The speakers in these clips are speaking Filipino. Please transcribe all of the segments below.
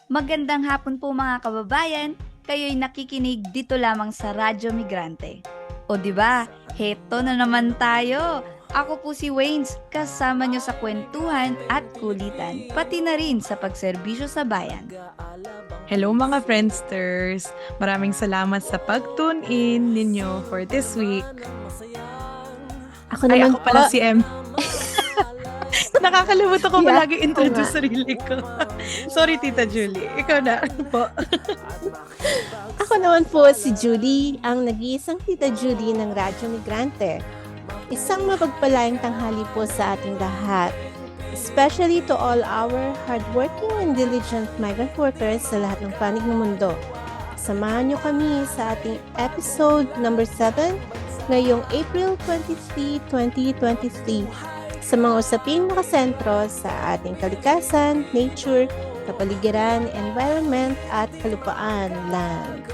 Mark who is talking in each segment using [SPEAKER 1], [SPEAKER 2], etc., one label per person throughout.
[SPEAKER 1] Magandang hapon po mga kababayan. Kayo'y nakikinig dito lamang sa Radyo Migrante. O di ba? Heto na naman tayo. Ako po si Waynes, kasama nyo sa kwentuhan at kulitan, pati na rin sa pagserbisyo sa bayan.
[SPEAKER 2] Hello mga Friendsters! Maraming salamat sa pag-tune in ninyo for this week.
[SPEAKER 3] Ako naman
[SPEAKER 2] ako pala si M. Nakakalimutan ko
[SPEAKER 3] Yeah,
[SPEAKER 2] palagi introduce sarili ko. Sorry, Tita Julie. Ikaw na po.
[SPEAKER 3] Ako naman po si Judy, ang nag-iisang Tita Judy ng Radyo Migrante. Isang mapagpalayang tanghali po sa ating lahat, especially to all our hardworking and diligent migrant workers sa lahat ng panig ng mundo. Samahan niyo kami sa ating episode number 7 ngayong April 23, 2023 sa mga usaping nakasentro sa ating kalikasan, nature, kapaligiran, environment at kalupaan, land.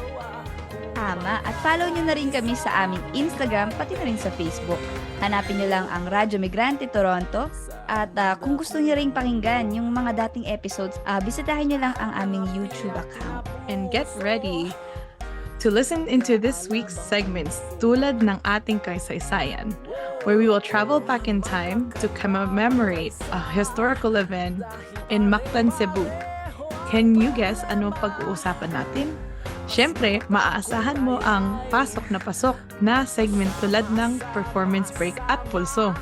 [SPEAKER 1] Tama, at follow nyo na rin kami sa aming Instagram, pati na rin sa Facebook. Hanapin nyo lang ang Radyo Migrante Toronto. At kung gusto nyo rin pakinggan yung mga dating episodes, bisitahin nyo lang ang aming YouTube account.
[SPEAKER 2] And get ready to listen into this week's segments tulad ng Ating Kasaysayan, where we will travel back in time to commemorate a historical event in Mactan, Cebu. Can you guess ano pag-uusapan natin? Siyempre, maaasahan mo ang pasok na segment tulad ng performance break at PULSO.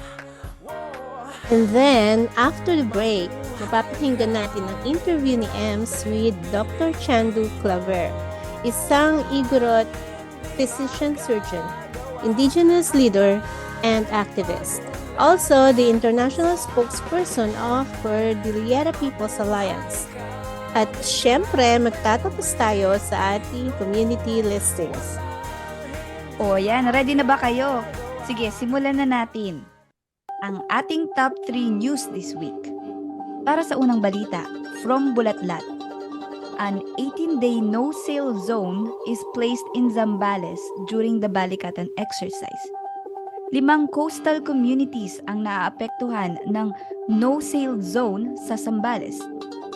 [SPEAKER 3] And then, after the break, mapapakinggan natin ang interview ni Ems with Dr. Chandu Claver, isang Igorot physician-surgeon, Indigenous leader, and activist. Also, the international spokesperson of Cordillera People's Alliance. At syempre, magtatapos tayo sa ating community listings.
[SPEAKER 1] O yan, ready na ba kayo? Sige, simulan na natin ang ating top 3 news this week. Para sa unang balita, from Bulatlat, an 18-day no-sail zone is placed in Zambales during the Balikatan exercise. 5 coastal communities ang naaapektuhan ng no-sail zone sa Zambales.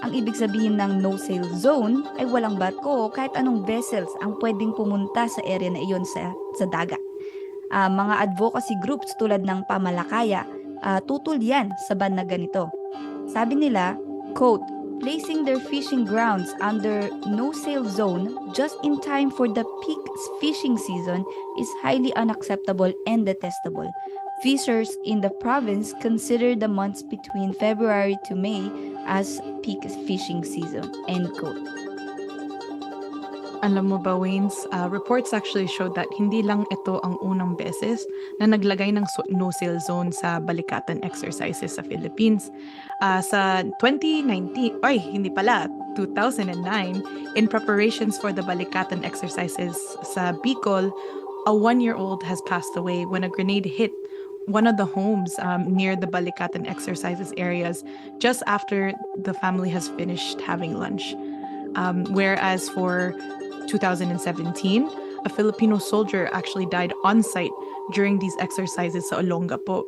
[SPEAKER 1] Ang ibig sabihin ng no-sail zone ay walang barko o kahit anong vessels ang pwedeng pumunta sa area na iyon sa dagat. Mga advocacy groups tulad ng Pamalakaya, tutol yan sa ban na ganito. Sabi nila, quote, placing their fishing grounds under no-sail zone just in time for the peak fishing season is highly unacceptable and detestable. Fishers in the province consider the months between February to May as peak fishing season. End quote.
[SPEAKER 2] Alam mo ba, Waynes, reports actually showed that hindi lang ito ang unang beses na naglagay ng no-sail zone sa Balikatan exercises sa Philippines. Sa 2009, in preparations for the Balikatan exercises sa Bicol, a 1-year-old has passed away when a grenade hit one of the homes near the Balikatan exercises areas just after the family has finished having lunch. Whereas for 2017, a Filipino soldier actually died on site during these exercises sa Olongapo.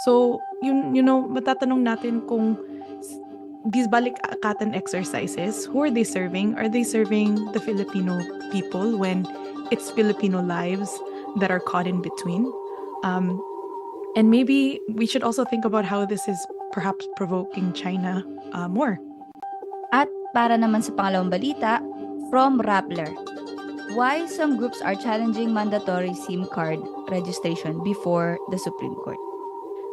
[SPEAKER 2] So, matatanong natin kung these Balikatan exercises, who are they serving? Are they serving the Filipino people when it's Filipino lives that are caught in between? And maybe we should also think about how this is perhaps provoking China more.
[SPEAKER 1] At para naman sa pangalawang balita, from Rappler, why some groups are challenging mandatory SIM card registration before the Supreme Court.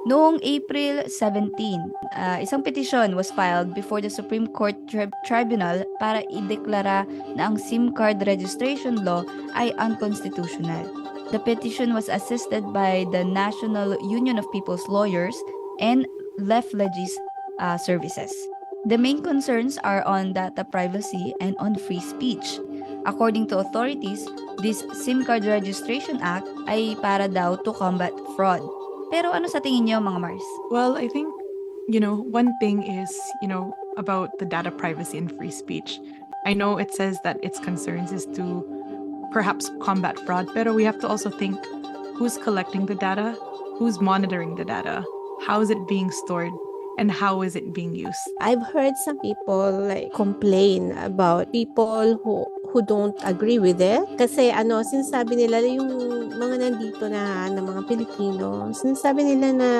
[SPEAKER 1] Noong April 17, isang petition was filed before the Supreme Court Tribunal para ideklara na ang SIM card registration law ay unconstitutional. The petition was assisted by the National Union of People's Lawyers and Left Legis Services. The main concerns are on data privacy and on free speech. According to authorities, this SIM Card Registration Act ay para daw to combat fraud. Pero ano sa tingin niyo, mga Mars?
[SPEAKER 2] Well, I think, one thing is, about the data privacy and free speech. I know it says that its concerns is to perhaps combat fraud, pero we have to also think who's collecting the data, who's monitoring the data, how is it being stored, and how is it being used?
[SPEAKER 3] I've heard some people like complain about people who don't agree with it. Kasi sinasabi nila yung mga nandito na mga Pilipino, sinasabi nila na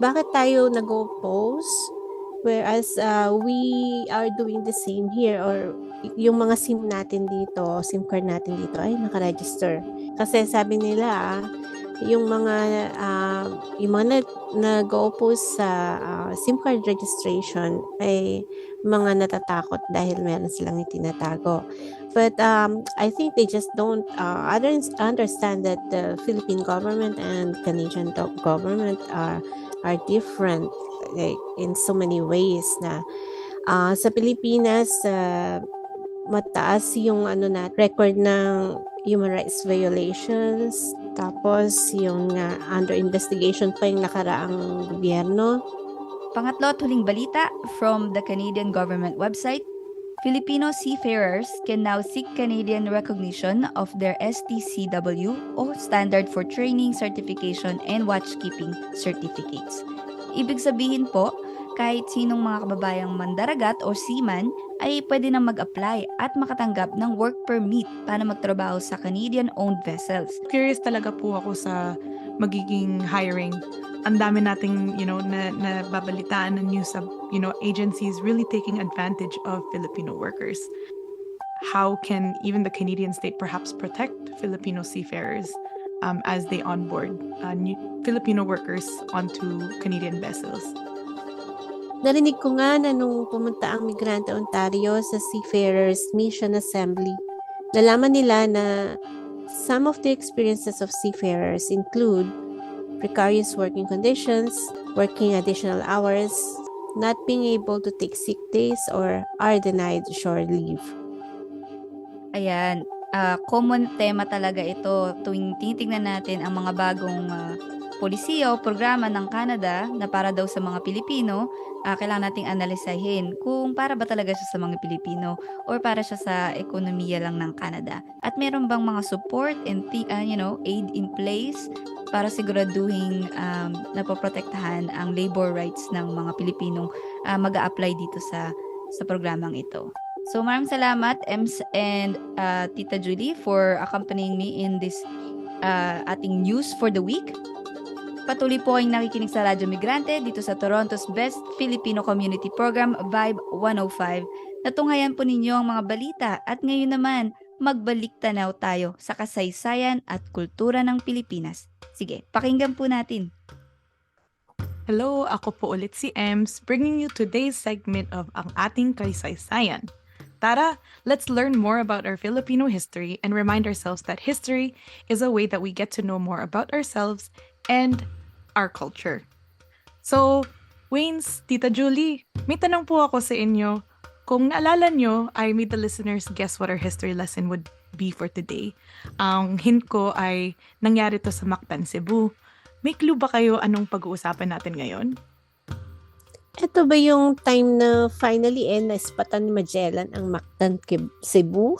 [SPEAKER 3] bakit tayo nag-oppose whereas we are doing the same here, or yung mga SIM natin dito, SIM card natin dito ay naka-register. Kasi sabi nila yung mga nag-oppose sa SIM card registration ay mga natatakot dahil meron silang itinatago. But I think they just don't understand that the Philippine government and Canadian government are different, like in so many ways na sa Pilipinas mataas yung record ng human rights violations, tapos yung under investigation pa yung nakaraang gobyerno.
[SPEAKER 1] Pangatlo at huling balita from the Canadian government website, Filipino seafarers can now seek Canadian recognition of their STCW o Standard for Training Certification and Watchkeeping Certificates. Ibig sabihin po, kahit sinong mga kababayang mandaragat o seaman ay pwede na mag-apply at makatanggap ng work permit para magtrabaho sa Canadian-owned vessels.
[SPEAKER 2] Curious talaga po ako sa magiging hiring. Ang dami nating, na babalitaan ng news of, agencies really taking advantage of Filipino workers. How can even the Canadian state perhaps protect Filipino seafarers as they onboard new Filipino workers onto Canadian vessels?
[SPEAKER 3] Narinig ko nga na nung pumunta ang Migrante Ontario sa Seafarers Mission Assembly, nalaman nila na some of the experiences of seafarers include precarious working conditions, working additional hours, not being able to take sick days, or are denied shore leave.
[SPEAKER 1] Ayan, common tema talaga ito tuwing tinitingnan natin ang mga bagong polisiya o programa ng Canada na para daw sa mga Pilipino. Kailangan nating analisahin kung para ba talaga siya sa mga Pilipino or para siya sa ekonomiya lang ng Canada. At meron bang mga support and aid in place para siguraduhin napoprotektahan ang labor rights ng mga Pilipinong mag-a-apply dito sa programang ito. So maraming salamat Ems and Tita Julie for accompanying me in this ating news for the week. Patuloy po kayong nakikinig sa Radyo Migrante dito sa Toronto's Best Filipino Community Program, Vibe 105. Natunghayan po ninyo ang mga balita at ngayon naman, magbalik tanaw tayo sa kasaysayan at kultura ng Pilipinas. Sige, pakinggan po natin.
[SPEAKER 2] Hello, ako po ulit si Ems, bringing you today's segment of Ang Ating Kasaysayan. Tara, let's learn more about our Filipino history and remind ourselves that history is a way that we get to know more about ourselves and our culture. So, Waynes, Tita Julie, may tanong po ako sa inyo. Kung naalala nyo, I made the listeners guess what our history lesson would be for today. Ang hint ko ay nangyari to sa Mactan, Cebu. May clue ba kayo anong pag-uusapan natin ngayon?
[SPEAKER 3] Ito ba yung time na finally naispatan ni Magellan ang Mactan, Cebu?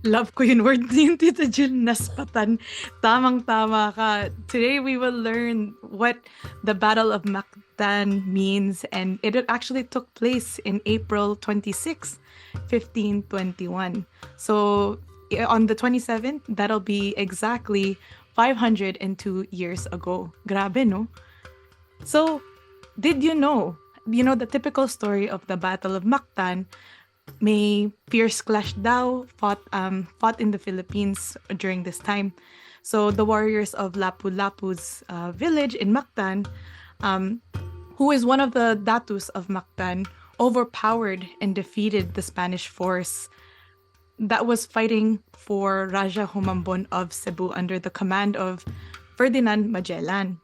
[SPEAKER 2] Love ko yung word niyo, Tita Jill, naspatan. Tamang-tama ka. Today we will learn what the Battle of Mactan means, and it actually took place in April 26, 1521. So on the 27th, that'll be exactly 502 years ago. Grabe, no? So, did you know the typical story of the Battle of Mactan? May fierce clash daw fought in the Philippines during this time. So the warriors of Lapu-Lapu's village in Mactan, who is one of the datus of Mactan, overpowered and defeated the Spanish force that was fighting for Raja Humambon of Cebu under the command of Ferdinand Magellan.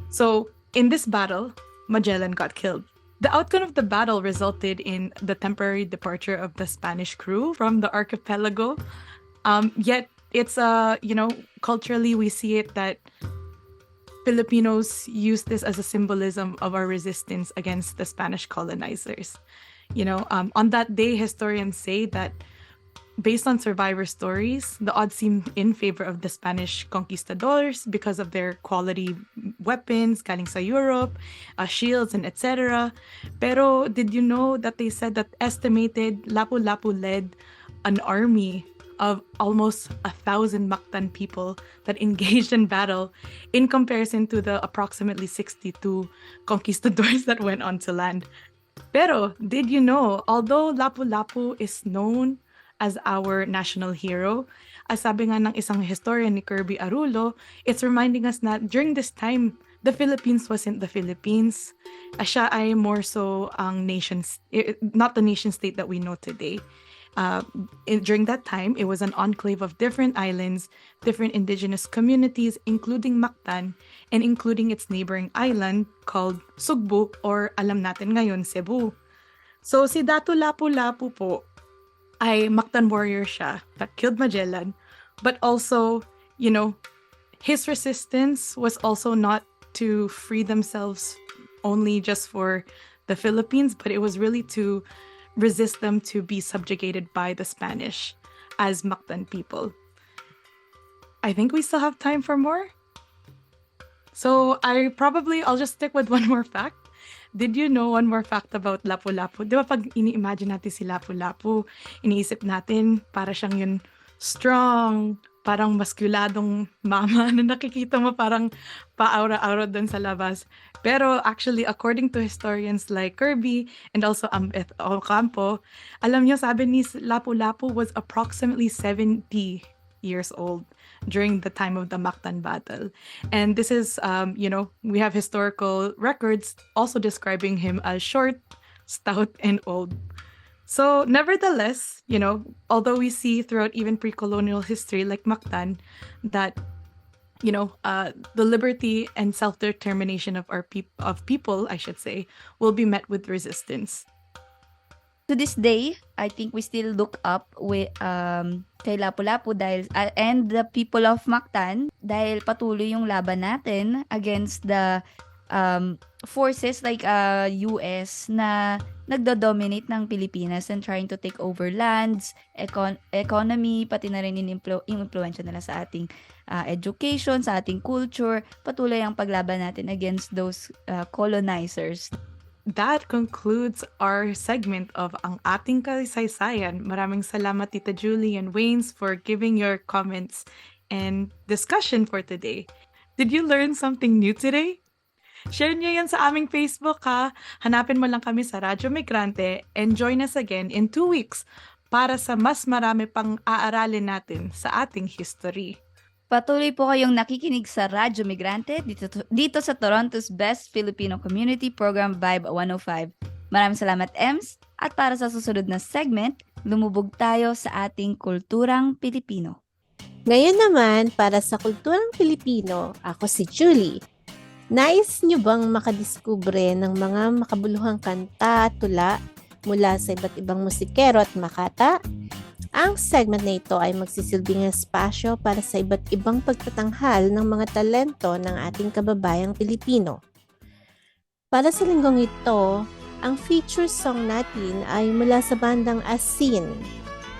[SPEAKER 2] So in this battle, Magellan got killed. The outcome of the battle resulted in the temporary departure of the Spanish crew from the archipelago. Yet it's culturally we see it that Filipinos use this as a symbolism of our resistance against the Spanish colonizers. On that day, historians say that based on survivor stories, the odds seem in favor of the Spanish conquistadors because of their quality weapons galing sa Europe, shields and etc. Pero did you know that they said that estimated Lapu-Lapu led an army of almost 1,000 Mactan people that engaged in battle in comparison to the approximately 62 conquistadors that went on to land. Pero did you know, although Lapu-Lapu is known as our national hero, as sabi nga ng isang historian ni Kirby Arulo, it's reminding us that during this time, the Philippines wasn't the Philippines. Siya ay more so ang not the nation state that we know today. During that time, it was an enclave of different islands, different indigenous communities, including Mactan, and including its neighboring island called Sugbu, or alam natin ngayon, Cebu. So si Datu Lapu-Lapu po ay Mactan warrior siya that killed Magellan, but also, his resistance was also not to free themselves only just for the Philippines, but it was really to resist them to be subjugated by the Spanish as Mactan people. I think we still have time for more. So I'll just stick with one more fact. Did you know one more fact about Lapu-Lapu? Di ba pag ini-imagine natin si Lapu-Lapu, iniisip natin para siyang yun strong, parang maskuladong mama na nakikita mo parang pa-aura-aura doon sa labas. Pero actually, according to historians like Kirby and also Ambeth Ocampo, alam niyo, sabi ni Lapu-Lapu was approximately 70 years old during the time of the Mactan battle. And this is, we have historical records also describing him as short, stout, and old. So nevertheless, although we see throughout even pre-colonial history like Mactan that the liberty and self-determination of people, I should say, will be met with resistance.
[SPEAKER 1] To this day, I think we still look up with kay Lapu-Lapu dahil and the people of Mactan dahil patuloy yung laban natin against the forces like US na nagdo-dominate ng Pilipinas and trying to take over lands, economy, pati na rin yung influensya nila sa ating education, sa ating culture. Patuloy ang paglaban natin against those colonizers.
[SPEAKER 2] That concludes our segment of Ang Ating Kasaysayan. Maraming salamat, Tita Julie and Waynes, for giving your comments and discussion for today. Did you learn something new today? Share nyo yan sa aming Facebook, ha? Hanapin mo lang kami sa Radyo Migrante and join us again in 2 weeks para sa mas marami pang aaralin natin sa ating history.
[SPEAKER 1] Patuloy po kayong nakikinig sa Radyo Migrante dito sa Toronto's Best Filipino Community Program Vibe 105. Maraming salamat, Ems. At para sa susunod na segment, lumubog tayo sa ating kulturang Pilipino.
[SPEAKER 3] Ngayon naman, para sa kulturang Pilipino, ako si Julie. Nais nyo bang makadiskubre ng mga makabuluhang kanta, tula mula sa iba't ibang musikero at makata? Ang segment na ito ay magsisilbing espasyo para sa iba't ibang pagtatanghal ng mga talento ng ating kababayang Pilipino. Para sa linggong ito, ang feature song natin ay mula sa bandang Asin,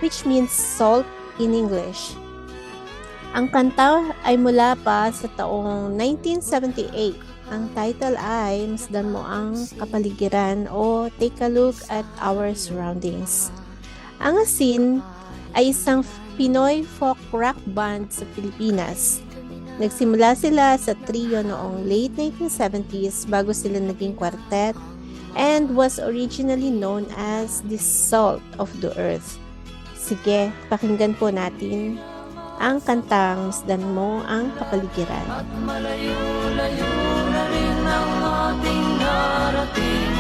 [SPEAKER 3] which means salt in English. Ang kanta ay mula pa sa taong 1978. Ang title ay Masdan Mo Ang Kapaligiran o Take a Look at Our Surroundings. Ang Asin ay isang Pinoy folk rock band sa Pilipinas. Nagsimula sila sa trio noong late 1970s bago sila naging quartet and was originally known as the Salt of the Earth. Sige, pakinggan po natin ang kantang Masdan Mo Ang Kapaligiran.
[SPEAKER 4] At malayo-layo na rin ang ating narating.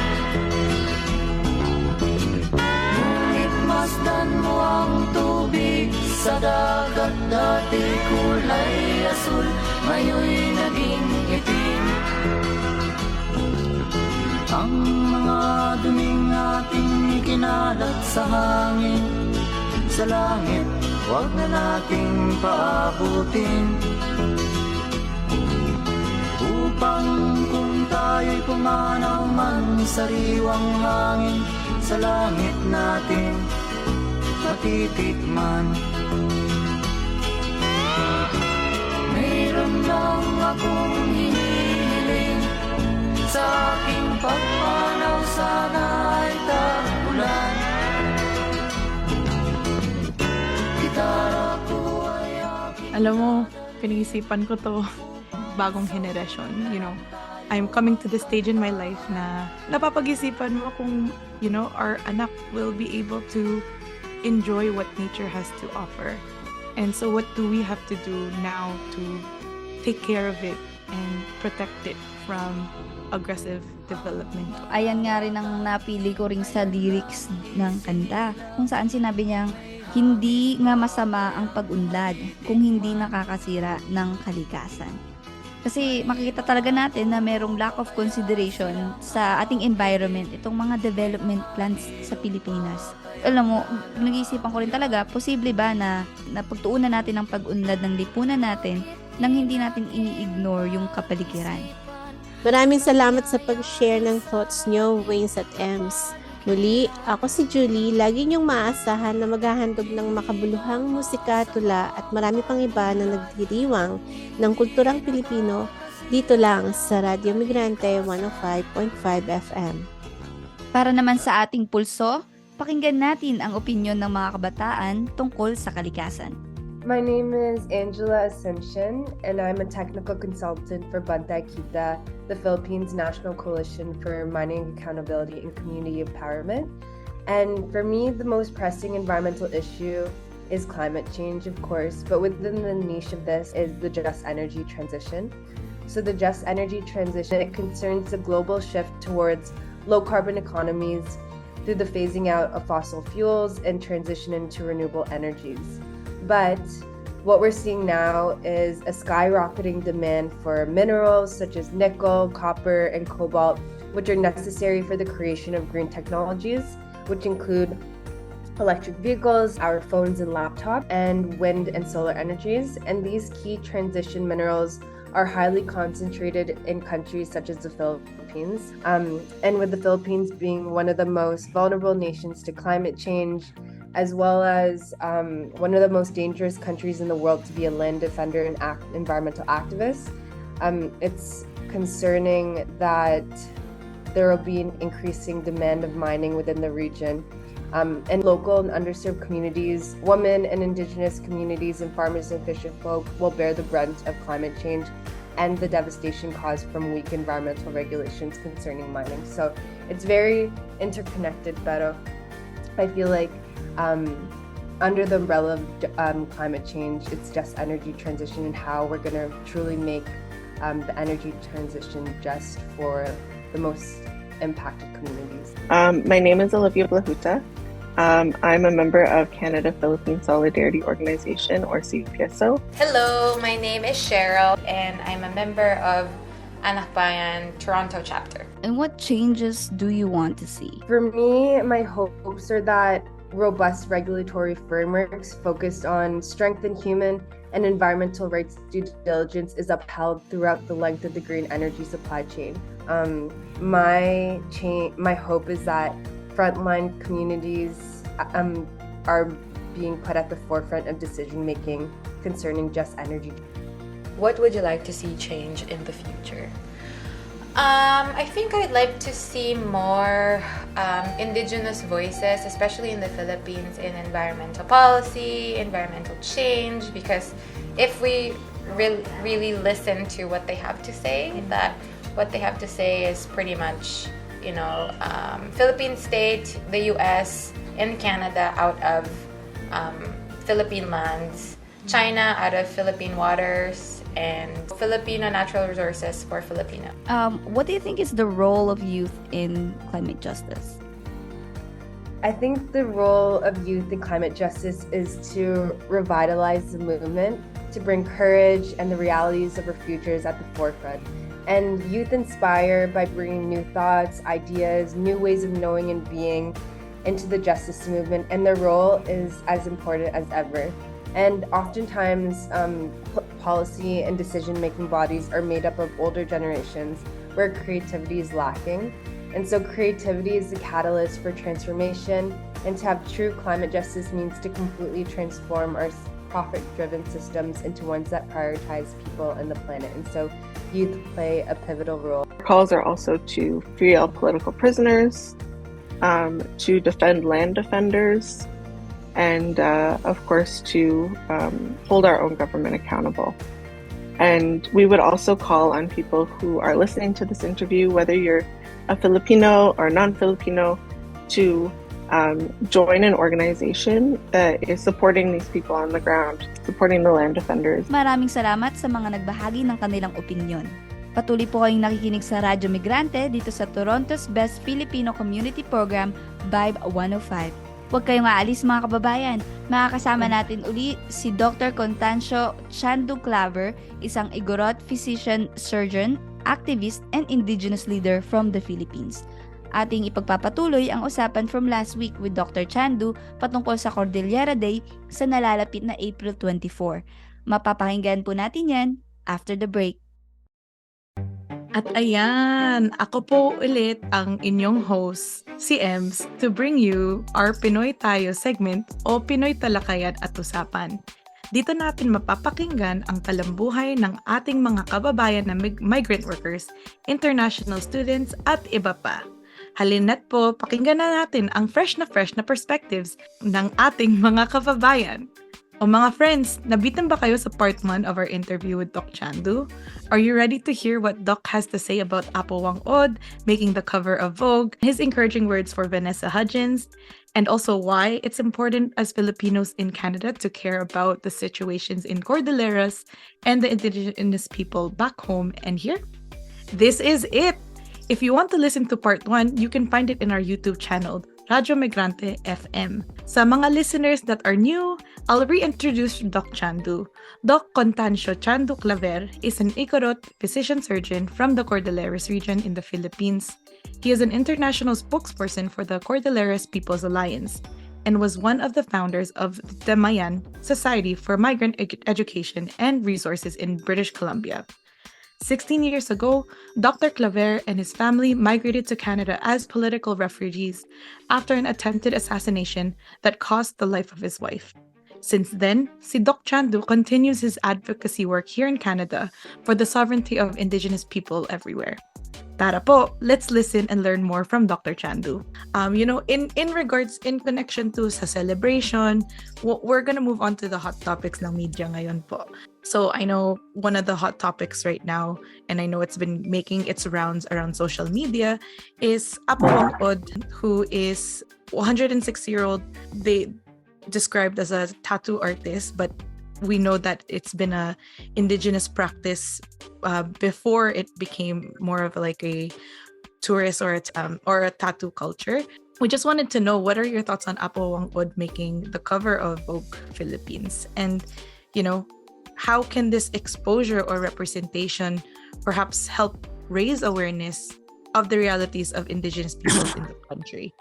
[SPEAKER 4] Ngunit masdan mo ang tubig sa dagat, dati kulay asul, ngayon'y naging itim. Ang mga duming ating kinalat sa hangin, sa langit, huwag na nating paabutin. Upang kung tayo'y pumanaw man, sariwang hangin sa langit natin, matitikman. Mayroon lang akong hinihiling, sa aking pagmanaw sana ay tagulan. Gitara ko ay aking...
[SPEAKER 2] Alam mo, pinag-isipan ko to bagong henerasyon, you know. I'm coming to the stage in my life na napapag-isipan mo kung, you know, our anak will be able to enjoy what nature has to offer. And so what do we have to do now to take care of it and protect it from aggressive development?
[SPEAKER 1] Ayan nga rin ang napili ko rin sa lyrics ng kanta, kung saan sinabi niyang hindi nga masama ang pag-unlad kung hindi nakakasira ng kalikasan. Kasi makikita talaga natin na merong lack of consideration sa ating environment, itong mga development plans sa Pilipinas. Alam mo, nag-iisipan ko rin talaga, posible ba na pagtuunan natin ang pag-unlad ng lipunan natin nang hindi natin ini-ignore yung kapaligiran?
[SPEAKER 3] Maraming salamat sa pag-share ng thoughts nyo, Waynes at Ems. Muli, ako si Julie, lagi niyong maaasahan na maghahandog ng makabuluhang musika, tula at marami pang iba na nagdiriwang ng kulturang Pilipino dito lang sa Radyo Migrante 105.5 FM.
[SPEAKER 1] Para naman sa ating pulso, pakinggan natin ang opinyon ng mga kabataan tungkol sa kalikasan.
[SPEAKER 5] My name is Angela Ascension, and I'm a technical consultant for Bantay Kita, the Philippines National Coalition for Mining Accountability and Community Empowerment. And for me, the most pressing environmental issue is climate change, of course, but within the niche of this is the just energy transition. So the just energy transition, it concerns the global shift towards low carbon economies through the phasing out of fossil fuels and transition into renewable energies. But what we're seeing now is a skyrocketing demand for minerals such as nickel, copper, and cobalt, which are necessary for the creation of green technologies, which include electric vehicles, our phones and laptops, and wind and solar energies. And these key transition minerals are highly concentrated in countries such as the Philippines. And with the Philippines being one of the most vulnerable nations to climate change, as well as one of the most dangerous countries in the world to be a land defender and environmental activist, it's concerning that there will be an increasing demand of mining within the region. And local and underserved communities, women and Indigenous communities, and farmers and fisherfolk will bear the brunt of climate change and the devastation caused from weak environmental regulations concerning mining. So it's very interconnected, pero I feel like under the umbrella of climate change, it's just energy transition and how we're going to truly make the energy transition just for the most impacted communities.
[SPEAKER 6] My name is Olivia Blahuta. I'm a member of Canada-Philippines Solidarity Organization, or CPSO.
[SPEAKER 7] Hello, my name is Cheryl, and I'm a member of Anak Bayan Toronto chapter.
[SPEAKER 1] And what changes do you want to see?
[SPEAKER 5] For me, my hopes are that robust regulatory frameworks focused on strengthened human and environmental rights due diligence is upheld throughout the length of the green energy supply chain. My hope is that frontline communities are being put at the forefront of decision making concerning just energy.
[SPEAKER 7] What would you like to see change in the future? I think I'd like to see more Indigenous voices, especially in the Philippines, in environmental policy, environmental change, because if we really listen to what they have to say, that what they have to say is pretty much, Philippine state, the US, and Canada out of Philippine lands, China out of Philippine waters, and Filipino natural resources for Filipino.
[SPEAKER 1] What do you think is the role of youth in climate justice?
[SPEAKER 5] I think the role of youth in climate justice is to revitalize the movement, to bring courage and the realities of our futures at the forefront. And youth inspire by bringing new thoughts, ideas, new ways of knowing and being into the justice movement, and their role is as important as ever. And oftentimes, policy and decision-making bodies are made up of older generations where creativity is lacking. And so creativity is the catalyst for transformation, and to have true climate justice means to completely transform our profit-driven systems into ones that prioritize people and the planet. And so youth play a pivotal role.
[SPEAKER 6] Calls are also to free all political prisoners, to defend land defenders, and of course to hold our own government accountable. And we would also call on people who are listening to this interview, whether you're a Filipino or non-Filipino, to join an organization that is supporting these people on the ground, supporting the land defenders.
[SPEAKER 1] Maraming salamat sa mga nagbahagi ng kanilang opinyon. Patuloy po kayong nakikinig sa Radyo Migrante dito sa Toronto's Best Filipino Community Program, Vibe 105. Huwag kayong aalis mga kababayan. Makakasama natin uli si Dr. Constancio Chandu Claver, isang Igorot physician, surgeon, activist, and indigenous leader from the Philippines. Ating ipagpapatuloy ang usapan from last week with Dr. Chandu patungkol sa Cordillera Day sa nalalapit na April 24. Mapapakinggan po natin yan after the break.
[SPEAKER 2] At ayan, ako po ulit ang inyong host, si Ems, to bring you our Pinoy TaU segment o Pinoy Talakayan at Usapan. Dito natin mapapakinggan ang talambuhay ng ating mga kababayan na migrant workers, international students at iba pa. Halina't po, pakinggan na natin ang fresh na perspectives ng ating mga kababayan. O mga friends, nabitin ba kayo sa part 1 of our interview with Doc Chandu? Are you ready to hear what Doc has to say about Whang-Od making the cover of Vogue, his encouraging words for Vanessa Hudgens, and also why it's important as Filipinos in Canada to care about the situations in Cordilleras and the Indigenous people back home and here? This is it! If you want to listen to part 1, you can find it in our YouTube channel, Radyo Migrante FM. Sa mga listeners that are new, I'll reintroduce Doc Chandu. Doc Constancio Chandu Claver is an Igorot physician-surgeon from the Cordilleras region in the Philippines. He is an international spokesperson for the Cordilleras People's Alliance and was one of the founders of the Damayan Society for Migrant Education and Resources in British Columbia. 16 years ago, Dr. Claver and his family migrated to Canada as political refugees after an attempted assassination that cost the life of his wife. Since then, si Doc Chandu continues his advocacy work here in Canada for the sovereignty of Indigenous people everywhere. Tara po, let's listen and learn more from Dr. Chandu. In regards, in connection to sa celebration, we're gonna move on to the hot topics ng media ngayon po. So I know one of the hot topics right now, and I know it's been making its rounds around social media, is Whang-Od, who is 106-year-old. They described as a tattoo artist, but we know that it's been a indigenous practice before it became more of like a tourist or a tattoo culture. We just wanted to know, what are your thoughts on Whang-Od making the cover of Vogue Philippines, and how can this exposure or representation perhaps help raise awareness of the realities of Indigenous peoples in the country?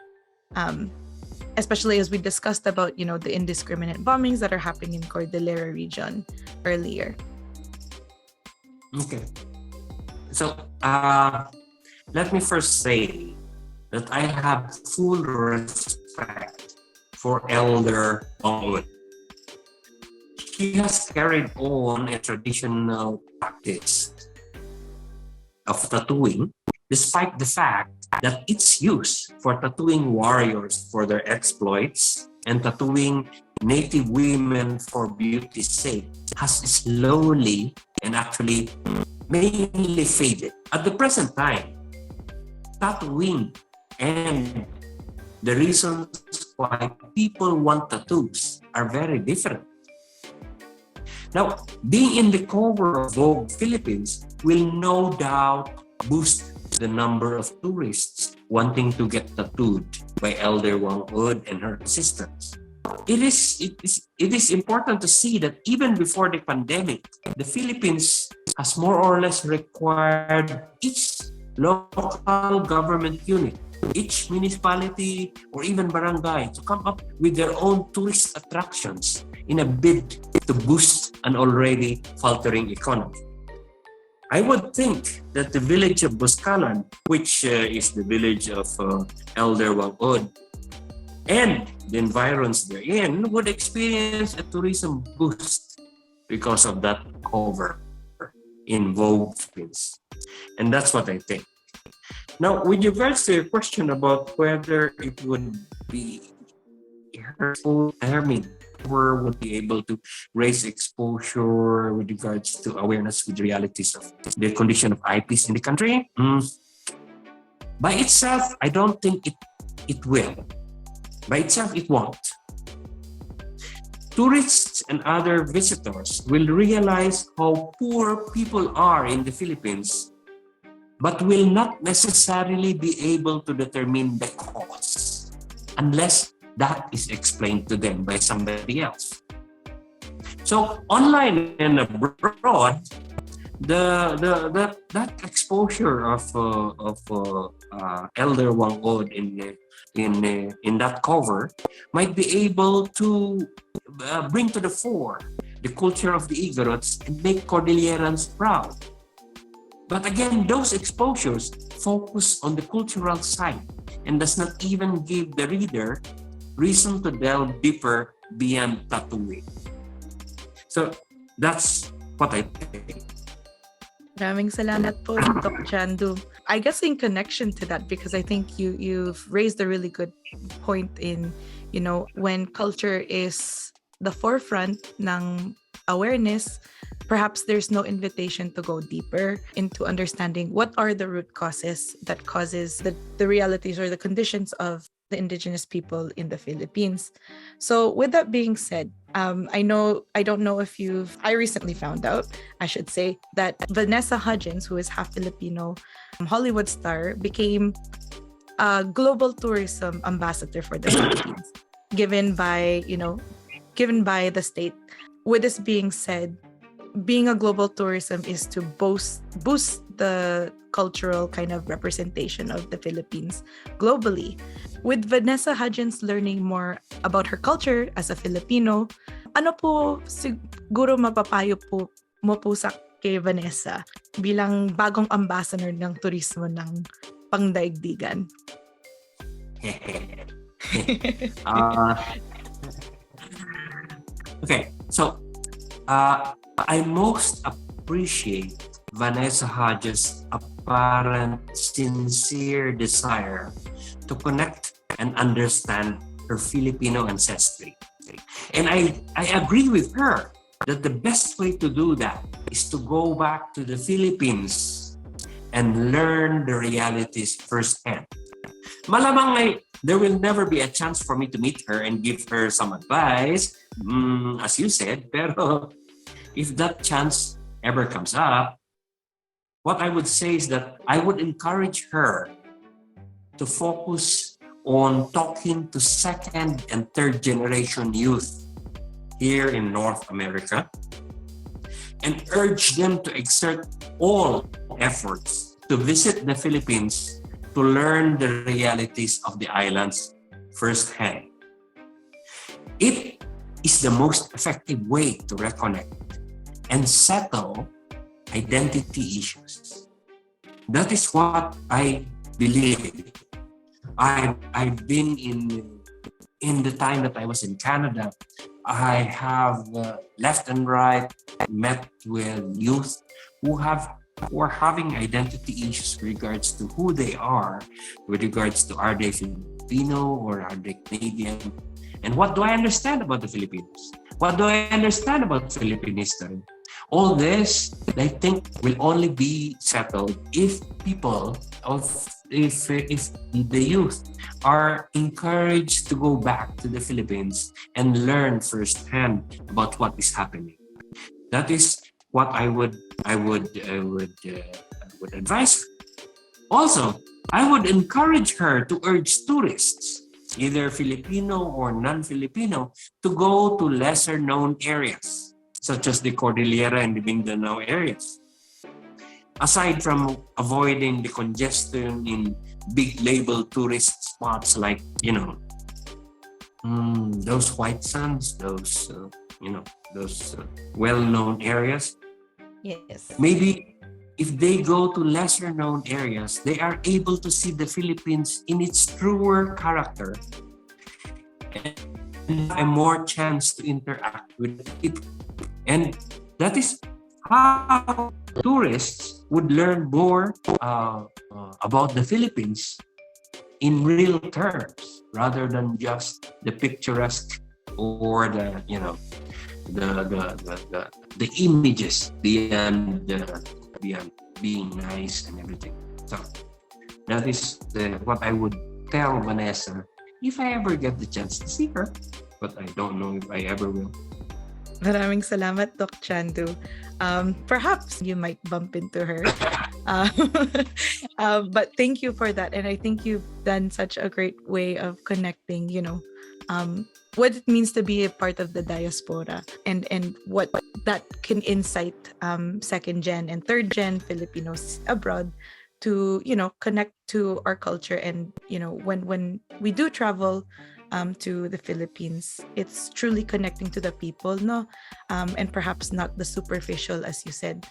[SPEAKER 2] Especially as we discussed about, the indiscriminate bombings that are happening in Cordillera region earlier.
[SPEAKER 8] Okay. So, let me first say that I have full respect for Elder Whang-Od. He has carried on a traditional practice of tattooing, despite the fact that its use for tattooing warriors for their exploits and tattooing native women for beauty's sake has slowly and actually mainly faded. At the present time, tattooing and the reasons why people want tattoos are very different. Now, being in the cover of Vogue Philippines will no doubt boost the number of tourists wanting to get tattooed by Elder Whang-Od and her assistants. It is important to see that even before the pandemic, the Philippines has more or less required each local government unit, each municipality or even barangay to come up with their own tourist attractions in a bid to boost an already faltering economy. I would think that the village of Boscalan, which is the village of Elder Whang-Od, and the environs therein would experience a tourism boost because of that cover in Vogue. And that's what I think. Now, with regards to your question about whether it would be hurtful, where would be able to raise exposure with regards to awareness with the realities of the condition of IPs in the country? By itself, I don't think it will. By itself, it won't. Tourists and other visitors will realize how poor people are in the Philippines, but will not necessarily be able to determine the cause unless that is explained to them by somebody else. So online and abroad, that exposure of Elder Whang-Od in that cover might be able to bring to the fore the culture of the Igorots and make Cordillerans proud. But again, those exposures focus on the cultural side and does not even give the reader reason to delve deeper beyond tattooing. So that's what I think.
[SPEAKER 2] Maraming salamat po, Dr. Chandu. I guess in connection to that, because I think you've raised a really good point in, when culture is the forefront ng awareness, perhaps there's no invitation to go deeper into understanding what are the root causes that causes the realities or the conditions of the indigenous people in the Philippines. So with that being said, I don't know if I recently found out, I should say, that Vanessa Hudgens, who is half Filipino, Hollywood star, became a global tourism ambassador for the Philippines, given by the state. With this being said, being a global tourism is to boost the cultural kind of representation of the Philippines globally. With Vanessa Hudgens learning more about her culture as a Filipino, ano po siguro mapapayo mo po sa kay Vanessa bilang bagong ambassador ng turismo ng pangdaigdigan?
[SPEAKER 8] Okay, so I most appreciate Vanessa Hudgens' apparent sincere desire to connect and understand her Filipino ancestry. And I agree with her that the best way to do that is to go back to the Philippines and learn the realities firsthand. Malamang there will never be a chance for me to meet her and give her some advice, as you said, pero if that chance ever comes up, what I would say is that I would encourage her to focus on talking to second and third generation youth here in North America and urge them to exert all efforts to visit the Philippines to learn the realities of the islands firsthand. It is the most effective way to reconnect and settle identity issues. That is what I believe. I've been in the time that I was in Canada. I have left and right met with youth who are having identity issues with regards to who they are, with regards to are they Filipino or are they Canadian, and what do I understand about the Filipinos? What do I understand about Philippine history? All this, I think, will only be settled if the youth are encouraged to go back to the Philippines and learn firsthand about what is happening. That is what I would advise her. Also, I would encourage her to urge tourists, either Filipino or non-Filipino, to go to lesser known areas such as the Cordillera and the Mindanao areas. Aside from avoiding the congestion in big label tourist spots like, those white sands, those well-known areas.
[SPEAKER 3] Yes.
[SPEAKER 8] Maybe if they go to lesser known areas, they are able to see the Philippines in its truer character and have a more chance to interact with it. And that is how tourists would learn more about the Philippines in real terms, rather than just the picturesque or the images beyond being nice and everything. So that is what I would tell Vanessa if I ever get the chance to see her, but I don't know if I ever will.
[SPEAKER 2] Maraming salamat, Doc Chandu. Perhaps you might bump into her. But thank you for that. And I think you've done such a great way of connecting, what it means to be a part of the diaspora and what that can incite second gen and third gen Filipinos abroad to, connect to our culture. And, when we do travel to the Philippines, it's truly connecting to the people, no? And perhaps not the superficial, as you said,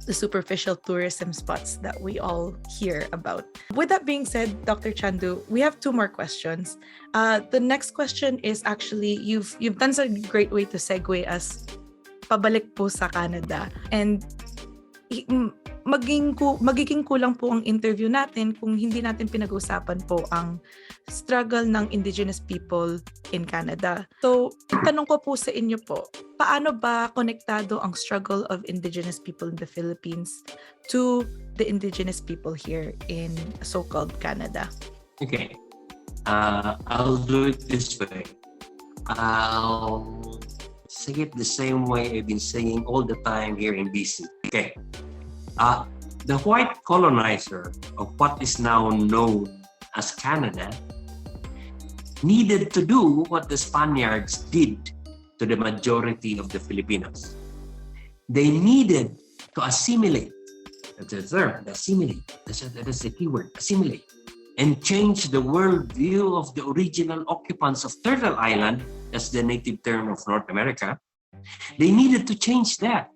[SPEAKER 2] the superficial tourism spots that we all hear about. With that being said, Dr. Chandu, we have two more questions. The next question is actually, you've done such a great way to segue us pabalik po sa Canada. And magiging kulang po ang interview natin kung hindi natin pinag-usapan po ang struggle ng Indigenous people in Canada. So, tanong ko po sa inyo po, paano ba konektado ang struggle of Indigenous people in the Philippines to the Indigenous people here in so-called Canada?
[SPEAKER 8] Okay. I'll do it this way. I'll say it the same way I've been saying all the time here in BC. Okay. The white colonizer of what is now known as Canada needed to do what the Spaniards did to the majority of the Filipinos. They needed to assimilate. That's the term, assimilate. That's the keyword, assimilate. And change the worldview of the original occupants of Turtle Island, that's the native term of North America. They needed to change that.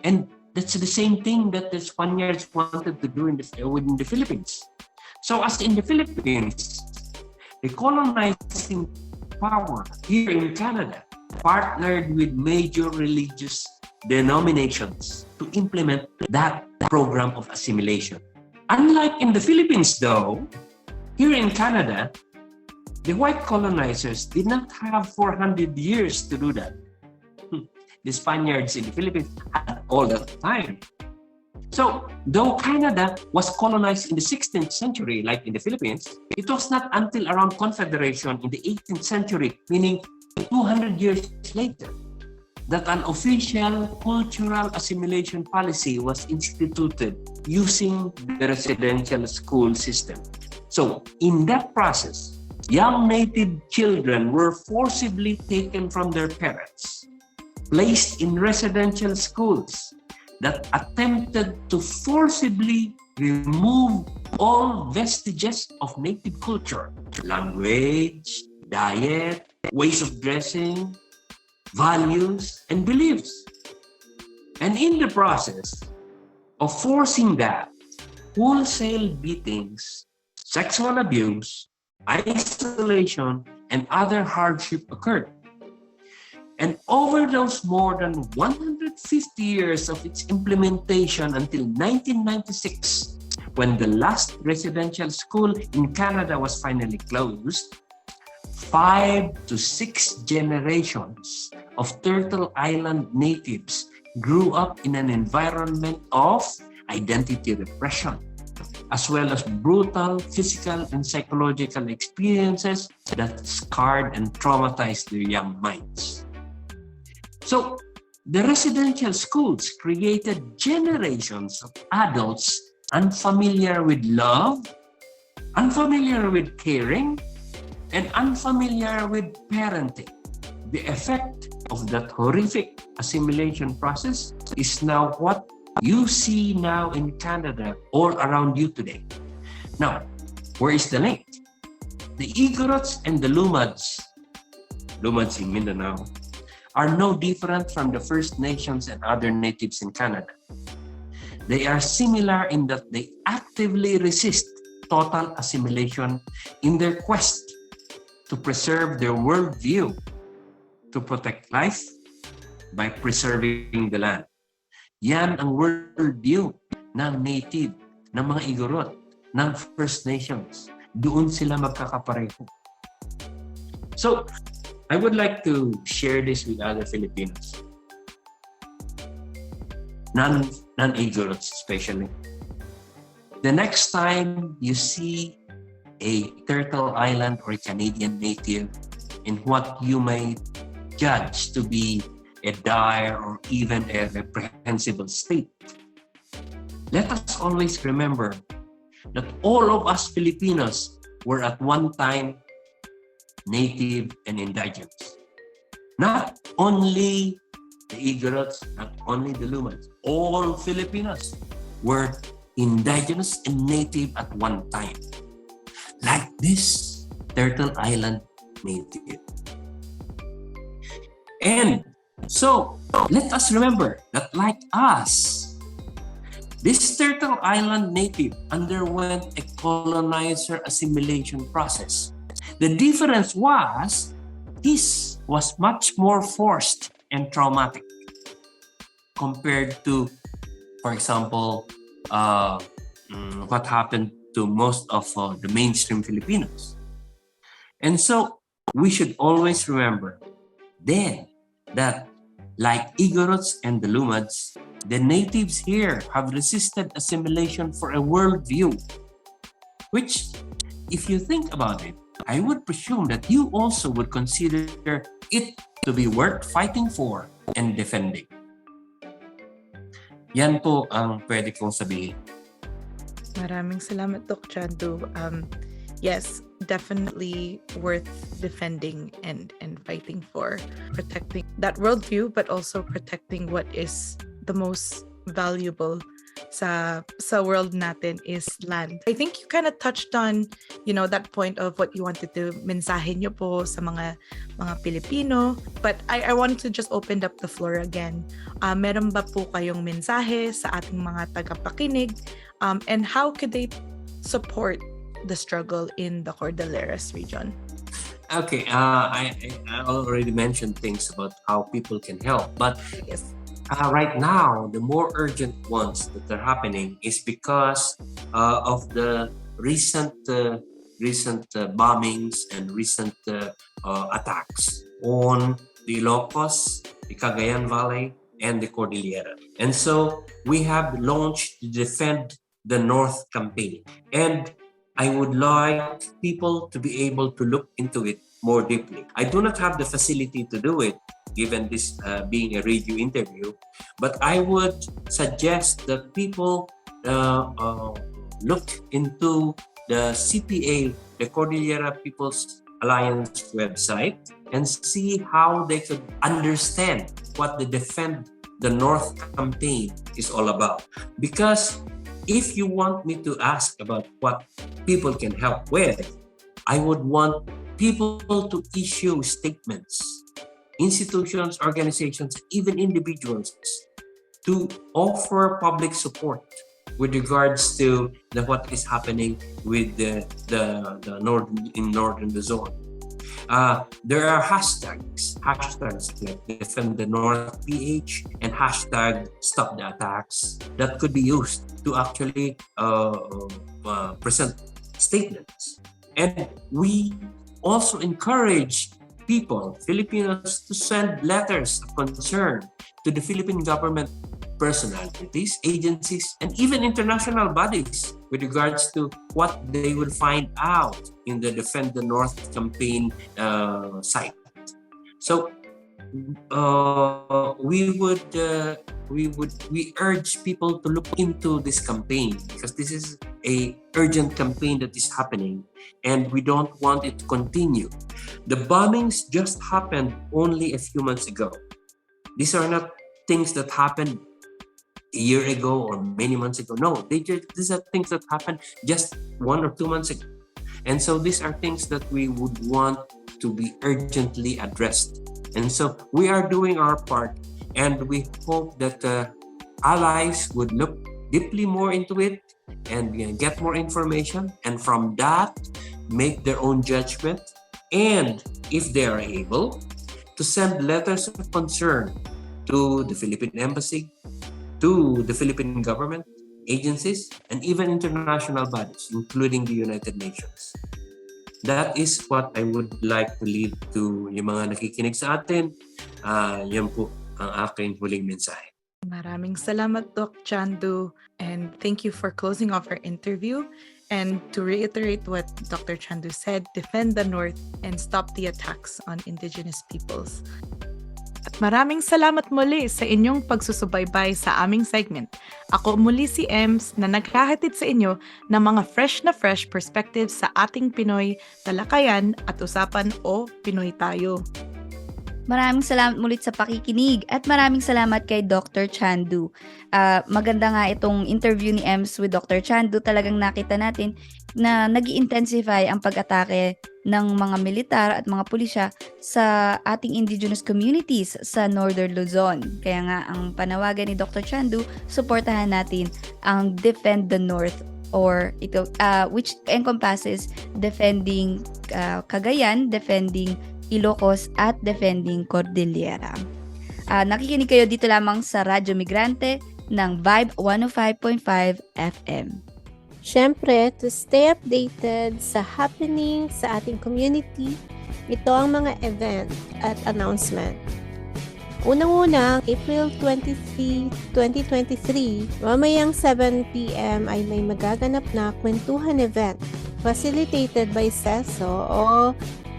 [SPEAKER 8] And that's the same thing that the Spaniards wanted to do within the Philippines. So as in the Philippines, the colonizing power here in Canada partnered with major religious denominations to implement that program of assimilation. Unlike in the Philippines though, here in Canada, the white colonizers did not have 400 years to do that. The Spaniards in the Philippines had all that time. So, though Canada was colonized in the 16th century, like in the Philippines, it was not until around Confederation in the 18th century, meaning 200 years later, that an official cultural assimilation policy was instituted using the residential school system. So, in that process, young native children were forcibly taken from their parents, placed in residential schools that attempted to forcibly remove all vestiges of native culture, language, diet, ways of dressing, values, and beliefs. And in the process of forcing that, wholesale beatings, sexual abuse, isolation, and other hardship occurred. And over those more than 150 years of its implementation until 1996, when the last residential school in Canada was finally closed, 5 to 6 generations of Turtle Island natives grew up in an environment of identity repression, as well as brutal physical and psychological experiences that scarred and traumatized their young minds. So, the residential schools created generations of adults unfamiliar with love, unfamiliar with caring, and unfamiliar with parenting. The effect of that horrific assimilation process is now what you see now in Canada all around you today. Now, where is the link? The Igorots and the Lumads in Mindanao, are no different from the First Nations and other natives in Canada. They are similar in that they actively resist total assimilation in their quest to preserve their worldview, to protect life by preserving the land. Yan ang worldview ng native, ng mga Igorot, ng First Nations. Doon sila magkakapareho. So, I would like to share this with other Filipinos. Non-Igorots especially. The next time you see a Turtle Island or a Canadian native in what you may judge to be a dire or even a reprehensible state, let us always remember that all of us Filipinos were at one time native and indigenous. Not only the Igorots, not only the Lumans, all Filipinos were indigenous and native at one time. Like this Turtle Island native. And so, let us remember that like us, this Turtle Island native underwent a colonizer assimilation process. The difference was, this was much more forced and traumatic compared to, for example, what happened to most of the mainstream Filipinos. And so, we should always remember then that like Igorots and the Lumans, the natives here have resisted assimilation for a worldview, which, if you think about it, I would presume that you also would consider it to be worth fighting for and defending. Yan po ang pwede kong sabihin.
[SPEAKER 2] Maraming salamat, Doc Chandu. Yes, definitely worth defending and fighting for, protecting that worldview, but also protecting what is the most valuable sa world natin is land. I think you kind of touched on, that point of what you wanted to mensahe nyo po sa mga Pilipino, but I wanted to just open up the floor again. Meron ba po kayong mensahe sa ating mga tagapakinig, and how could they support the struggle in the Cordilleras region?
[SPEAKER 8] Okay, I already mentioned things about how people can help, but
[SPEAKER 2] Yes.
[SPEAKER 8] right now, the more urgent ones that are happening is because of the recent bombings and recent attacks on the Ilocos, the Cagayan Valley, and the Cordillera. And so we have launched the Defend the North campaign. And I would like people to be able to look into it more deeply. I do not have the facility to do it, given this being a radio interview, but I would suggest that people look into the CPA, the Cordillera People's Alliance website, and see how they could understand what the Defend the North campaign is all about. Because if you want me to ask about what people can help with, I would want people to issue statements, institutions, organizations, even individuals, to offer public support with regards to what is happening with the northern Luzon. There are hashtags like Defend the North PH and hashtag Stop the Attacks that could be used to actually present statements. And we also encourage people, Filipinos, to send letters of concern to the Philippine government personalities, agencies, and even international bodies with regards to what they will find out in the Defend the North campaign site. So we urge people to look into this campaign, because this is a urgent campaign that is happening and we don't want it to continue. The bombings just happened only a few months ago. These are not things that happened a year ago or many months ago. No, these are things that happened just 1 or 2 months ago. And so these are things that we would want to be urgently addressed. And so we are doing our part, and we hope that allies would look deeply more into it and get more information, and from that make their own judgment, and if they are able, to send letters of concern to the Philippine Embassy, to the Philippine government, agencies, and even international bodies, including the United Nations. That is what I would like to leave to yung mga nakikinig sa atin. Yan po ang aking huling mensahe.
[SPEAKER 2] Maraming salamat, Doc Chandu. And thank you for closing off our interview. And to reiterate what Dr. Chandu said, defend the North and stop the attacks on Indigenous peoples. At maraming salamat muli sa inyong pagsusubaybay sa aming segment. Ako muli si Ems na naghahatid sa inyo ng mga fresh perspectives sa ating Pinoy Talakayan at Usapan o Pinoy TaU.
[SPEAKER 1] Maraming salamat mulit sa pakikinig at maraming salamat kay Dr. Chandu. Maganda nga itong interview ni Ems with Dr. Chandu. Talagang nakita natin na nag-i-intensify ang pag-atake ng mga militar at mga pulisya sa ating indigenous communities sa Northern Luzon. Kaya nga ang panawagan ni Dr. Chandu, suportahan natin ang Defend the North, or ito which encompasses defending Cagayan, defending Ilocos at defending Cordillera. Nakikinig kayo dito lamang sa Radyo Migrante ng Vibe 105.5 FM.
[SPEAKER 3] Siyempre, to stay updated sa happening sa ating community, ito ang mga event at announcement. Unang-unang, April 23, 2023, mamayang 7 p.m. ay may magaganap na kwentuhan event facilitated by CESO o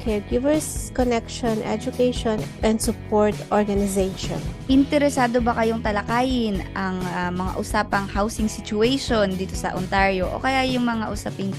[SPEAKER 3] Caregivers Connection Education and Support Organization.
[SPEAKER 1] Interesado ba kayong talakayin ang mga usapang housing situation dito sa Ontario o kaya yung mga usaping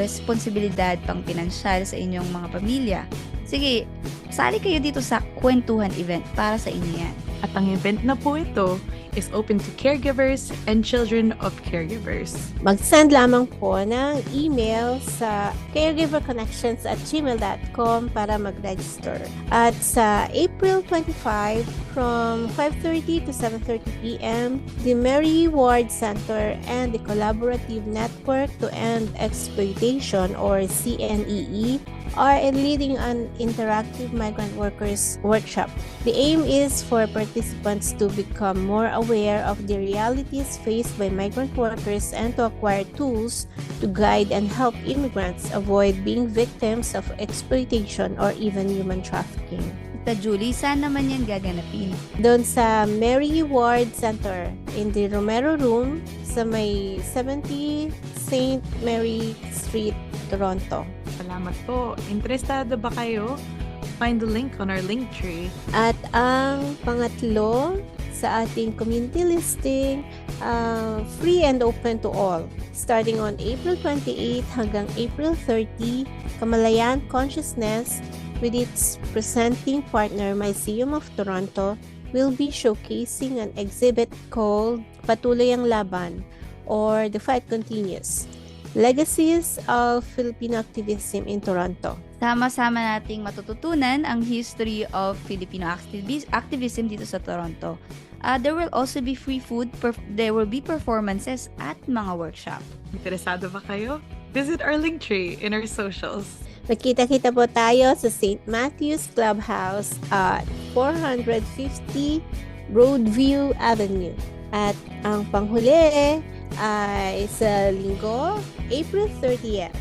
[SPEAKER 1] responsibilidad pang pinansyal sa inyong mga pamilya? Sige, sali kayo dito sa kwentuhan event para sa inyo yan.
[SPEAKER 2] At ang event na po ito is open to caregivers and children of caregivers.
[SPEAKER 3] Mag-send lamang po ng email sa caregiverconnections@gmail.com para mag-register. At sa April 25, from 5:30 to 7:30 p.m., the Mary Ward Center and the Collaborative Network to End Exploitation or CNEE are leading an interactive migrant workers workshop. The aim is for participants to become more aware of the realities faced by migrant workers and to acquire tools to guide and help immigrants avoid being victims of exploitation or even human trafficking.
[SPEAKER 1] Tita Julie, saan naman yan gaganapin?
[SPEAKER 3] Doon sa Mary Ward Center in the Romero Room sa may 70 St. Mary Street, Toronto.
[SPEAKER 2] Salamat po. Interesado ba kayo? Find the link on our link tree.
[SPEAKER 3] At ang pangatlo sa ating community listing, free and open to all. Starting on April 28 hanggang April 30, Kamalayan Consciousness with its presenting partner Museum of Toronto will be showcasing an exhibit called Patuloy ang Laban or The Fight Continues. Legacies of Filipino Activism in Toronto.
[SPEAKER 1] Sama-sama nating matututunan ang history of Filipino activism dito sa Toronto. There will also be free food, there will be performances at mga workshop.
[SPEAKER 2] Interesado ba kayo? Visit our link tree in our socials.
[SPEAKER 3] Magkita-kita po tayo sa St. Matthew's Clubhouse at 450 Broadview Avenue. At ang panghuli ay sa linggo, April 30th.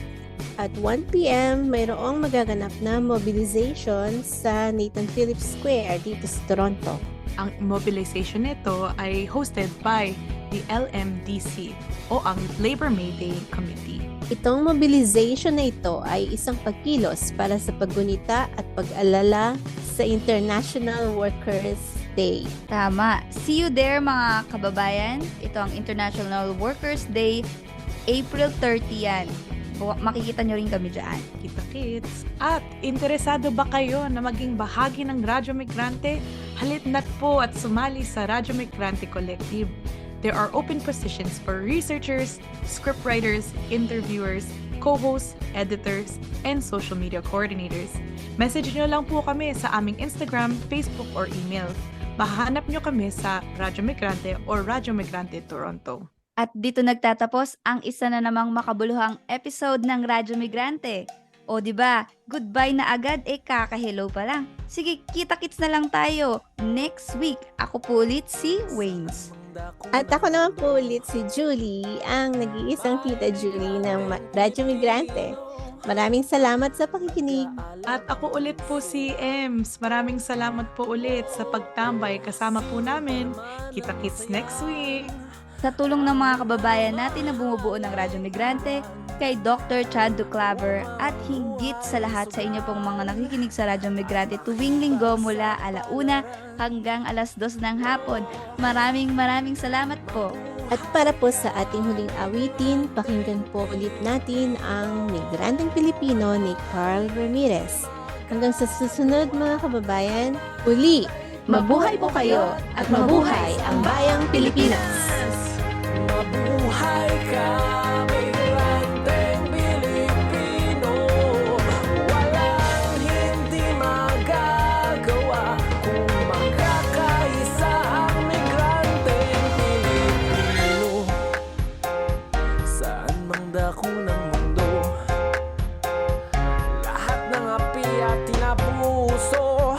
[SPEAKER 3] At 1 p.m. mayroong magaganap na mobilization sa Nathan Phillips Square dito sa Toronto.
[SPEAKER 2] Ang mobilization nito ay hosted by the LMDC o ang Labor May Day Committee.
[SPEAKER 3] Itong mobilization na ito ay isang pagkilos para sa paggunita at pag-alala sa International Workers' Day.
[SPEAKER 1] Tama. See you there mga kababayan. Ito ang International Workers' Day, April 30 yan. Makikita nyo rin kami dyan.
[SPEAKER 2] Kita-kits! At interesado ba kayo na maging bahagi ng Radyo Migrante? Halina't po at sumali sa Radyo Migrante Collective. There are open positions for researchers, scriptwriters, interviewers, co-hosts, editors, and social media coordinators. Message nyo lang po kami sa aming Instagram, Facebook, or email. Mahahanap nyo kami sa Radyo Migrante or Radyo Migrante Toronto.
[SPEAKER 1] At dito nagtatapos ang isa na namang makabuluhang episode ng Radyo Migrante. O di ba, goodbye na agad kaka-hello pa lang. Sige, kita-kits na lang tayo next week. Ako po ulit si Waynes.
[SPEAKER 3] At ako naman po ulit si Julie, ang nag-iisang tita Julie ng Radyo Migrante. Maraming salamat sa pakikinig.
[SPEAKER 2] At ako ulit po si Ems. Maraming salamat po ulit sa pagtambay kasama po namin. Kita-kits next week.
[SPEAKER 1] Sa tulong ng mga kababayan natin na bumubuo ng Radyo Migrante, kay Dr. Chandu Claver at hinggit sa lahat sa inyo pong mga nakikinig sa Radyo Migrante tuwing linggo mula 1:00 hanggang 2:00 ng hapon. Maraming salamat po.
[SPEAKER 3] At para po sa ating huling awitin, pakinggan po ulit natin ang Migranteng Pilipino ni Carl Ramirez. Hanggang sa susunod mga kababayan, uli, mabuhay po kayo at mabuhay ang bayang Pilipinas!
[SPEAKER 4] Mabuhay ka, migranteng Pilipino. Walang hindi magagawa kung magkakaisa ang migranteng Pilipino. Saan mang dako ng mundo, lahat ng api at tinapuso,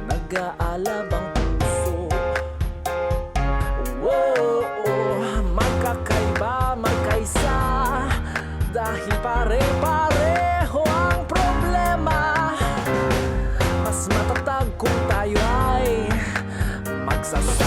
[SPEAKER 4] nag-aalab ang puso. Magkakaiba, magkaisa, dahil pare-pareho ang problema. Mas matatag kung tayo ay magsasama.